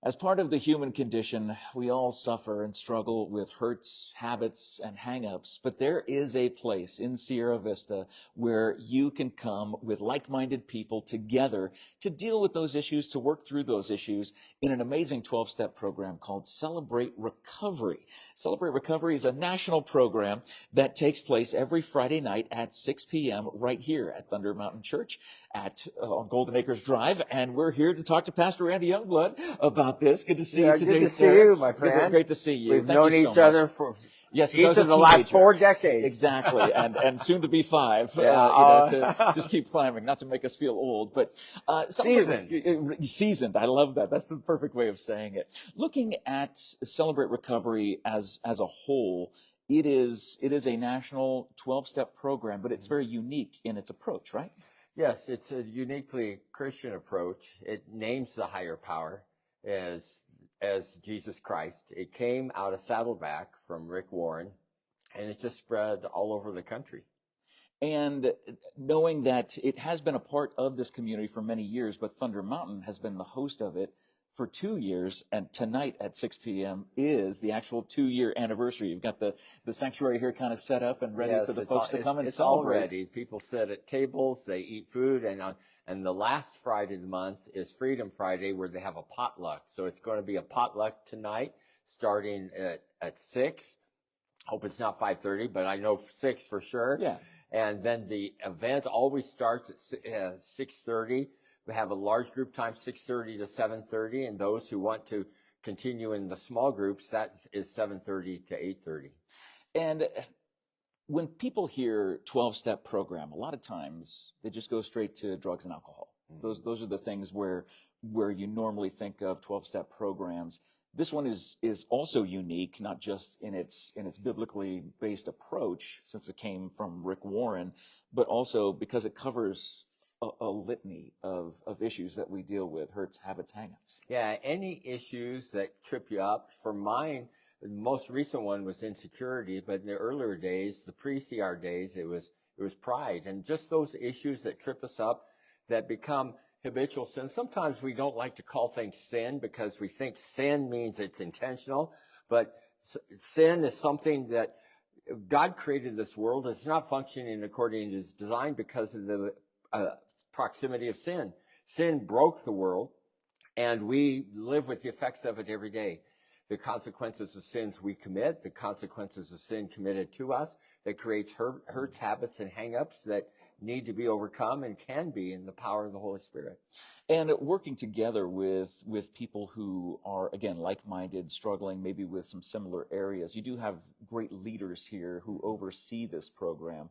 As part of the human condition, we all suffer and struggle with hurts, habits, and hang-ups, but there is a place in Sierra Vista where you can come with like-minded people together to deal with those issues, to work through those issues in an amazing 12-step program called Celebrate Recovery. Celebrate Recovery is a national program that takes place every Friday night at 6 p.m. right here at Thunder Mountain Church on Golden Acres Drive, and we're here to talk to Pastor Randy Youngblood about this. Good to see you today, good to see sir. you, my friend. Great to see you. We've Thank known you so each much. other for Yes, each of the last 4 decades. Exactly, and soon to be 5. Yeah, to just keep climbing, not to make us feel old, but seasoned. I love that. That's the perfect way of saying it. Looking at Celebrate Recovery as a whole, it is a national 12-step program, but it's very unique in its approach, right? Yes, it's a uniquely Christian approach. It names the higher power as Jesus Christ. It came out of Saddleback from Rick Warren, and it just spread all over the country. And knowing that it has been a part of this community for many years, but Thunder Mountain has been the host of it for 2 years, and tonight at 6 p.m. is the actual 2-year anniversary. You've got the sanctuary here kind of set up and ready for the folks to come and celebrate. It's all ready. People sit at tables, they eat food, and the last Friday of the month is Freedom Friday, where they have a potluck. So it's going to be a potluck tonight, starting at 6. Hope it's not 5:30, but I know 6 for sure. Yeah. And then the event always starts at 6:30. We have a large group time, 6:30 to 7:30, and those who want to continue in the small groups, that is 7:30 to 8:30. And when people hear 12-step program, a lot of times they just go straight to drugs and alcohol. Mm-hmm. Those are the things where you normally think of 12-step programs. This one is also unique, not just in its biblically based approach, since it came from Rick Warren, but also because it covers a litany of issues that we deal with: hurts, habits, hang-ups. Yeah, any issues that trip you up. For mine, the most recent one was insecurity, but in the earlier days, the pre-CR days, it was pride. And just those issues that trip us up that become habitual sin. Sometimes we don't like to call things sin because we think sin means it's intentional, but sin is something that God created this world. It's not functioning according to his design because of the proximity of sin. Sin broke the world, and we live with the effects of it every day. The consequences of sins we commit, the consequences of sin committed to us, that creates hurts, habits, and hang-ups that need to be overcome and can be in the power of the Holy Spirit. And working together with people who are, again, like-minded, struggling maybe with some similar areas. You do have great leaders here who oversee this program,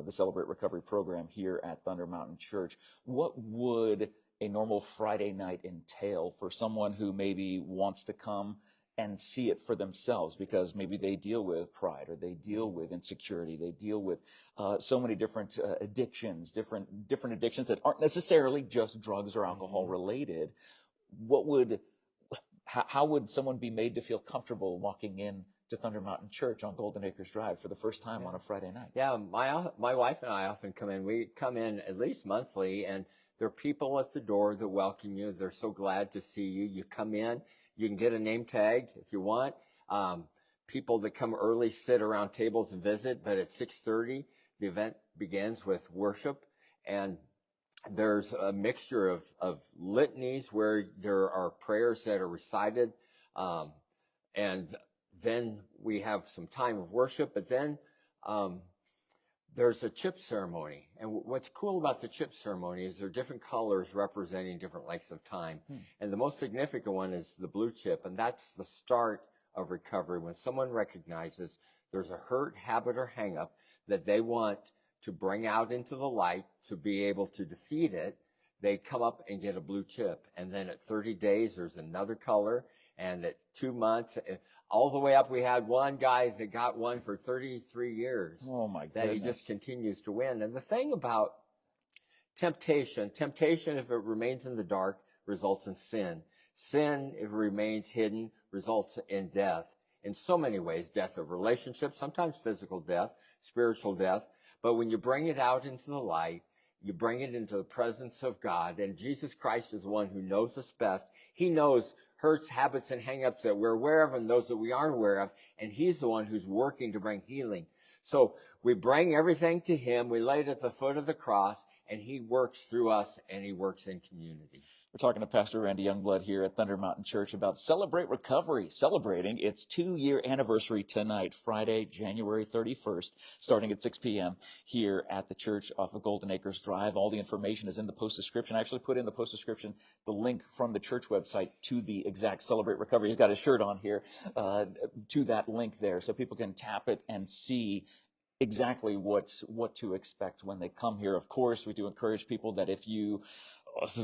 the Celebrate Recovery program here at Thunder Mountain Church. What would a normal Friday night entail for someone who maybe wants to come and see it for themselves, because maybe they deal with pride, or they deal with insecurity, they deal with so many different addictions, different addictions that aren't necessarily just drugs or alcohol related? How would someone be made to feel comfortable walking in to Thunder Mountain Church on Golden Acres Drive for the first time on a Friday night? Yeah, my wife and I often come in. We come in at least monthly, and there are people at the door that welcome you. They're so glad to see you. You come in. You can get a name tag if you want. People that come early sit around tables and visit, but at 6:30, the event begins with worship, and there's a mixture of litanies where there are prayers that are recited, and then we have some time of worship, but then there's a chip ceremony. And what's cool about the chip ceremony is there are different colors representing different lengths of time. And the most significant one is the blue chip, and that's the start of recovery. When someone recognizes there's a hurt, habit, or hang-up that they want to bring out into the light to be able to defeat it, they come up and get a blue chip. And then at 30 days, there's another color. And at 2 months, all the way up, we had one guy that got one for 33 years. Oh, my goodness. That he just continues to win. And the thing about temptation, if it remains in the dark, results in sin. Sin, if it remains hidden, results in death. In so many ways, death of relationships, sometimes physical death, spiritual death. But when you bring it out into the light, You bring it into the presence of God, and Jesus Christ is the one who knows us best. He knows hurts, habits, and hang-ups that we're aware of and those that we aren't aware of, and he's the one who's working to bring healing. So we bring everything to him, we lay it at the foot of the cross, and he works through us, and he works in community. We're talking to Pastor Randy Youngblood here at Thunder Mountain Church about Celebrate Recovery, celebrating its 2-year anniversary tonight, Friday, January 31st, starting at 6 p.m. here at the church off of Golden Acres Drive. All the information is in the post description. I actually put in the post description the link from the church website to the exact Celebrate Recovery. He's got his shirt on here, to that link there, so people can tap it and see exactly what to expect when they come here. Of course, we do encourage people that if you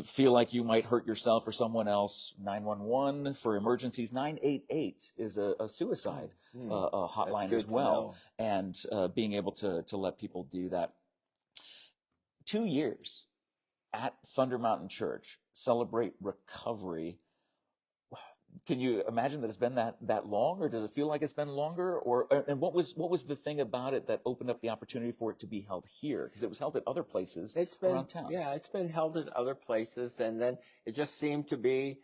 feel like you might hurt yourself or someone else, 911 for emergencies. 988 is a suicide hotline as well, and being able to let people do that. 2 years at Thunder Mountain Church, Celebrate Recovery. Can you imagine that it's been that long, or does it feel like it's been longer? And what was the thing about it that opened up the opportunity for it to be held here? Because it was held at other places around town. Yeah, it's been held at other places, and then it just seemed to be.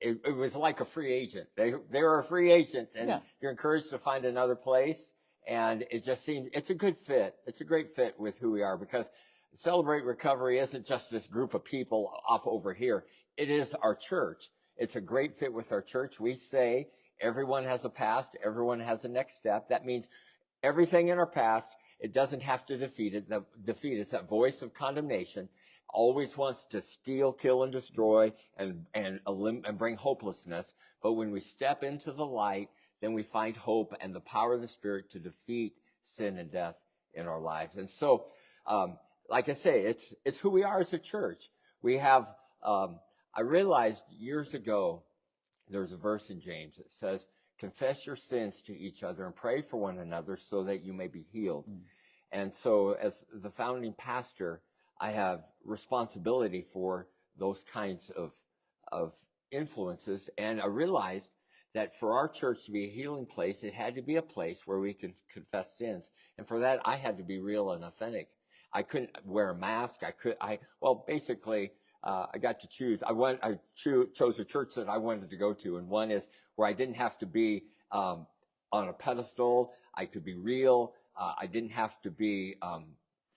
It was like a free agent. They were a free agent, and you're encouraged to find another place. And it just seemed it's a good fit. It's a great fit with who we are, because Celebrate Recovery isn't just this group of people off over here. It is our church. It's a great fit with our church. We say everyone has a past, everyone has a next step. That means everything in our past, it doesn't have to defeat it. Defeat is that voice of condemnation, always wants to steal, kill, and destroy, and bring hopelessness. But when we step into the light, then we find hope and the power of the Spirit to defeat sin and death in our lives. And so, like I say, it's who we are as a church. We have. I realized years ago, there's a verse in James that says, confess your sins to each other and pray for one another so that you may be healed. And so as the founding pastor, I have responsibility for those kinds of influences. And I realized that for our church to be a healing place, it had to be a place where we could confess sins. And for that, I had to be real and authentic. I couldn't wear a mask. Basically, I got to choose. I chose a church that I wanted to go to, and one is where I didn't have to be on a pedestal. I could be real. I didn't have to be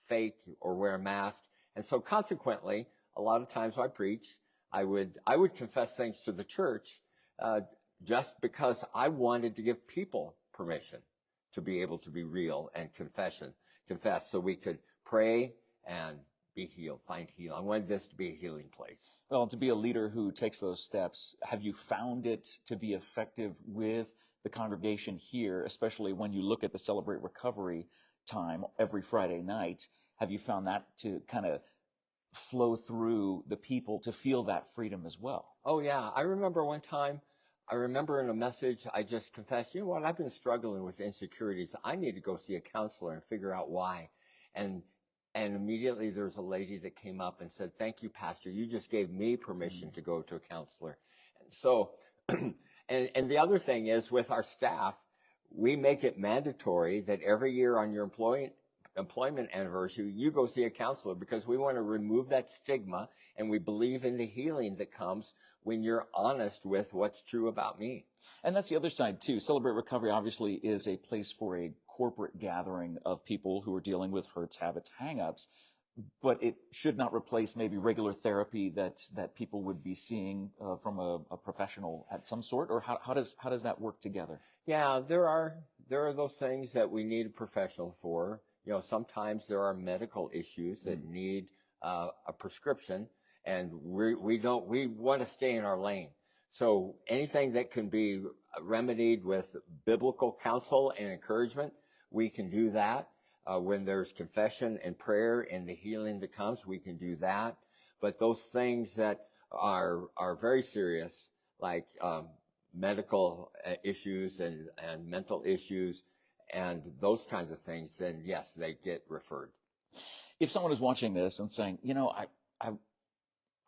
fake or wear a mask. And so, consequently, a lot of times I preach, I would confess things to the church just because I wanted to give people permission to be able to be real and confess, so we could pray and be healed, find healing. I wanted this to be a healing place. Well, to be a leader who takes those steps, have you found it to be effective with the congregation here, especially when you look at the Celebrate Recovery time every Friday night? Have you found that to kind of flow through the people to feel that freedom as well? Oh, yeah. I remember one time, in a message, I just confessed, you know what, I've been struggling with insecurities. I need to go see a counselor and figure out why. And immediately there's a lady that came up and said, thank you, Pastor. You just gave me permission to go to a counselor. And so, and the other thing is with our staff, we make it mandatory that every year on your employment anniversary, you go see a counselor, because we want to remove that stigma, and we believe in the healing that comes when you're honest with what's true about me. And that's the other side too. Celebrate Recovery obviously is a place for a corporate gathering of people who are dealing with hurts, habits, hang-ups, but it should not replace maybe regular therapy that people would be seeing from a professional at some sort. Or how does that work together? Yeah, there are those things that we need a professional for. You know, sometimes there are medical issues that need a prescription, and we want to stay in our lane. So anything that can be remedied with biblical counsel and encouragement, we can do that. When there's confession and prayer and the healing that comes, we can do that. But those things that are very serious, like medical issues and mental issues and those kinds of things, then yes, they get referred. If someone is watching this and saying, you know,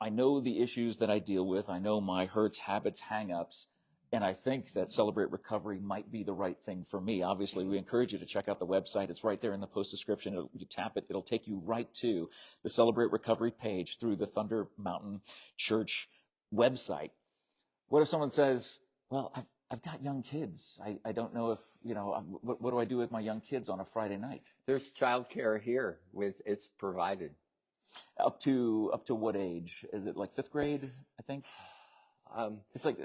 I know the issues that I deal with, I know my hurts, habits, hang-ups, And I think that Celebrate Recovery might be the right thing for me. Obviously, we encourage you to check out the website. It's right there in the post description. You tap it, it'll take you right to the Celebrate Recovery page through the Thunder Mountain Church website. What if someone says, well, I've got young kids. I don't know if, what do I do with my young kids on a Friday night? There's childcare here it's provided. Up to what age? Is it like fifth grade, I think? It's like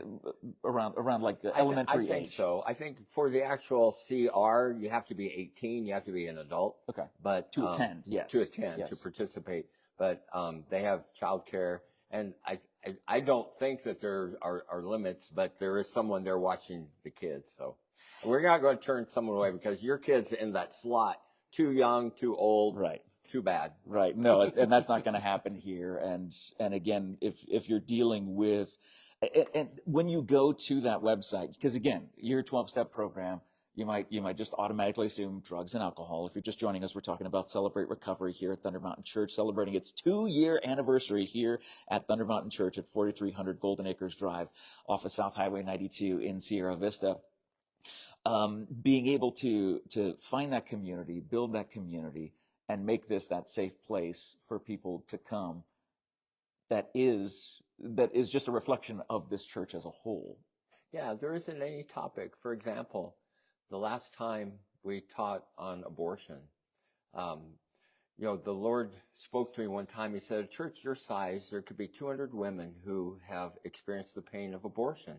around like elementary I think age. so. I think for the actual CR, you have to be 18. You have to be an adult. Okay. But to attend, yes. To attend, yes. to participate. But they have childcare, and I don't think that there are limits, but there is someone there watching the kids. So we're not going to turn someone away because your kid's in that slot. Too young, too old. Right. Too bad. Right. No, and that's not going to happen here. And again, if you're dealing with, and when you go to that website, because again, your 12-step program, you might just automatically assume drugs and alcohol. If you're just joining us, we're talking about Celebrate Recovery here at Thunder Mountain Church, celebrating its 2-year anniversary here at Thunder Mountain Church at 4300 Golden Acres Drive off of South Highway 92 in Sierra Vista. Being able to find that community, build that community, and make this that safe place for people to come that is just a reflection of this church as a whole. Yeah, there isn't any topic. For example, the last time we taught on abortion, the Lord spoke to me one time. He said, a church your size, there could be 200 women who have experienced the pain of abortion.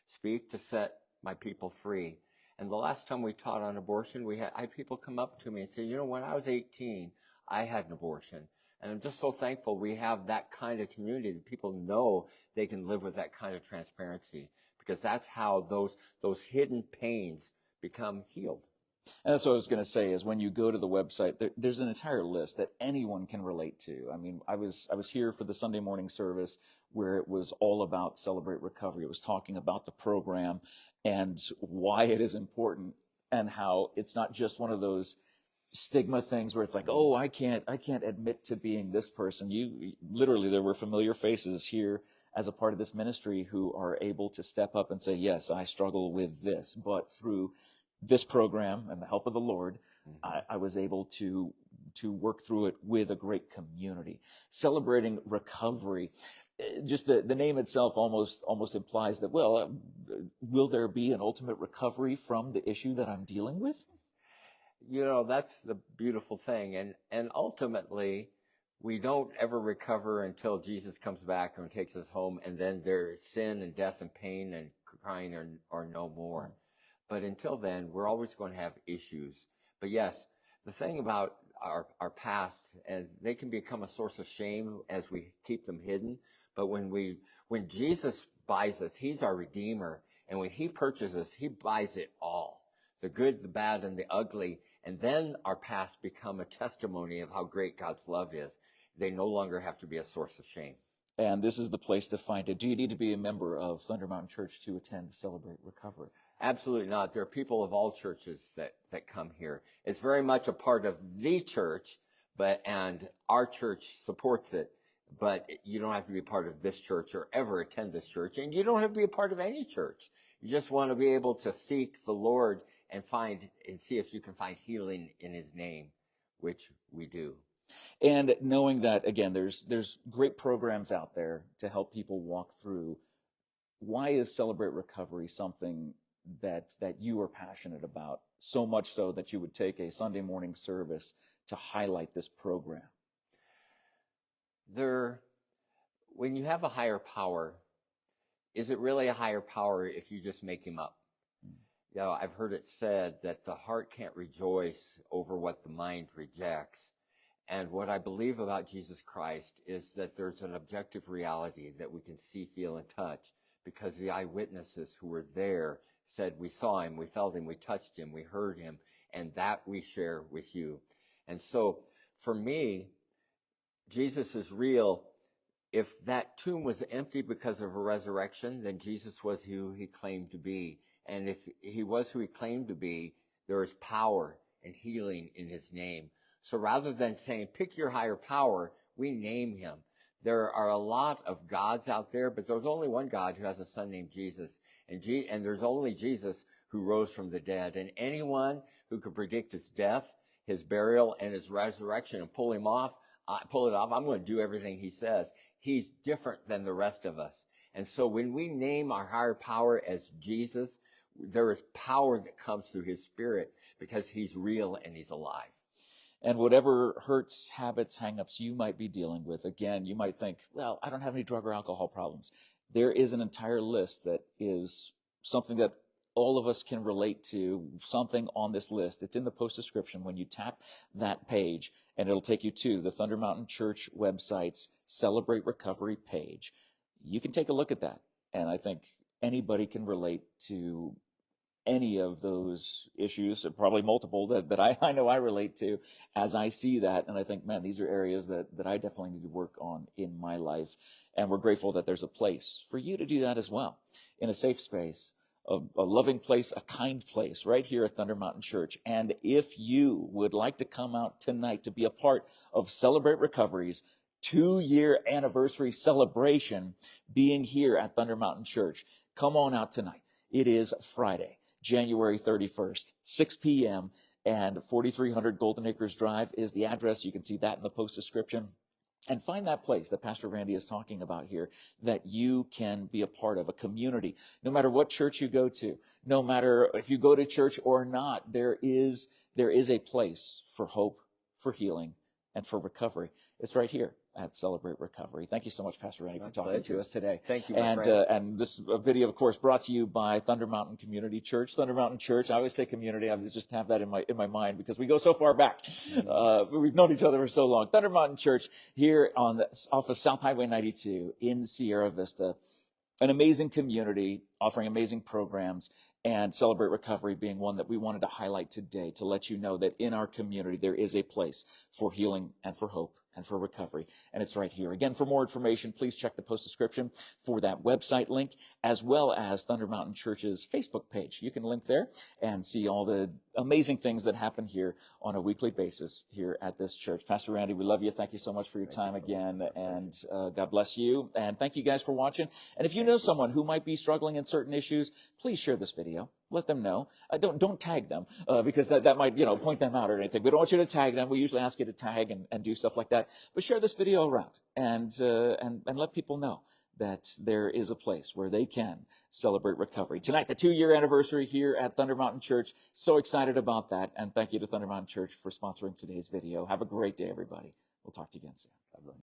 Speak to set my people free. And the last time we taught on abortion, I had people come up to me and say, when I was 18, I had an abortion. And I'm just so thankful we have that kind of community that people know they can live with that kind of transparency, because that's how those hidden pains become healed. And that's what I was going to say is when you go to the website, there's an entire list that anyone can relate to. I mean, I was here for the Sunday morning service where it was all about Celebrate Recovery. It was talking about the program and why it is important and how it's not just one of those stigma things where it's like, oh, I can't admit to being this person. Literally, there were familiar faces here as a part of this ministry who are able to step up and say, yes, I struggle with this, but through this program and the help of the Lord, I was able to work through it with a great community. Celebrating Recovery, just the name itself almost implies that, well, will there be an ultimate recovery from the issue that I'm dealing with? That's the beautiful thing. And ultimately, we don't ever recover until Jesus comes back and takes us home, and then there is sin and death and pain and crying are no more. But until then, we're always going to have issues. But yes, the thing about our past, and they can become a source of shame as we keep them hidden. But when Jesus buys us, he's our Redeemer. And when he purchases us, he buys it all. The good, the bad, and the ugly. And then our past become a testimony of how great God's love is. They no longer have to be a source of shame. And this is the place to find it. Do you need to be a member of Thunder Mountain Church to attend Celebrate Recovery? Absolutely not. There are people of all churches that come here. It's very much a part of the church, and our church supports it. But you don't have to be a part of this church or ever attend this church. And you don't have to be a part of any church. You just want to be able to seek the Lord and see if you can find healing in his name, which we do. And knowing that, again, there's great programs out there to help people walk through. Why is Celebrate Recovery something that you are passionate about, so much so that you would take a Sunday morning service to highlight this program? When you have a higher power, is it really a higher power if you just make him up? I've heard it said that the heart can't rejoice over what the mind rejects. And what I believe about Jesus Christ is that there's an objective reality that we can see, feel, and touch, because the eyewitnesses who were there said, we saw him, we felt him, we touched him, we heard him, and that we share with you. And so for me, Jesus is real. If that tomb was empty because of a resurrection, then Jesus was who he claimed to be. And if he was who he claimed to be, there is power and healing in his name. So rather than saying, pick your higher power, we name him. there are a lot of gods out there, but there's only one God who has a son named Jesus. And there's only Jesus who rose from the dead. And anyone who could predict his death, his burial, and his resurrection and pull it off, I'm going to do everything he says. He's different than the rest of us. And so when we name our higher power as Jesus, there is power that comes through his Spirit because he's real and he's alive. And whatever hurts, habits, hangups you might be dealing with, again, you might think, well, I don't have any drug or alcohol problems. There is an entire list that is something that all of us can relate to, something on this list. It's in the post description when you tap that page, and it'll take you to the Thunder Mountain Church website's Celebrate Recovery page. You can take a look at that, and I think anybody can relate to any of those issues, probably multiple that I know I relate to as I see that. And I think, man, these are areas that I definitely need to work on in my life. And we're grateful that there's a place for you to do that as well, in a safe space, a loving place, a kind place right here at Thunder Mountain Church. And if you would like to come out tonight to be a part of Celebrate Recovery's 2-year anniversary celebration being here at Thunder Mountain Church, come on out tonight. It is Friday, January 31st, 6 p.m., and 4300 Golden Acres Drive is the address. You can see that in the post description. And find that place that Pastor Randy is talking about here that you can be a part of, a community. No matter what church you go to, no matter if you go to church or not, there is a place for hope, for healing, and for recovery. It's right here at Celebrate Recovery. Thank you so much, Pastor Randy, for talking to us today. Thank you, my friend. And this video, of course, brought to you by Thunder Mountain Community Church. Thunder Mountain Church, I always say community. I just have that in my mind because we go so far back. We've known each other for so long. Thunder Mountain Church here off of South Highway 92 in Sierra Vista. An amazing community offering amazing programs, and Celebrate Recovery being one that we wanted to highlight today to let you know that in our community there is a place for healing and for hope and for recovery, and it's right here. Again, for more information, please check the post description for that website link, as well as Thunder Mountain Church's Facebook page. You can link there and see all the amazing things that happen here on a weekly basis here at this church. Pastor Randy, we love you. Thank you so much for your time again, and God bless you. And thank you guys for watching. And if you know someone who might be struggling in certain issues, please share this video. Let them know. Don't tag them because that might point them out or anything. We don't want you to tag them. We usually ask you to tag and do stuff like that. But share this video around and let people know that there is a place where they can celebrate recovery. Tonight, the 2-year anniversary here at Thunder Mountain Church. So excited about that. And thank you to Thunder Mountain Church for sponsoring today's video. Have a great day, everybody. We'll talk to you again soon. God bless.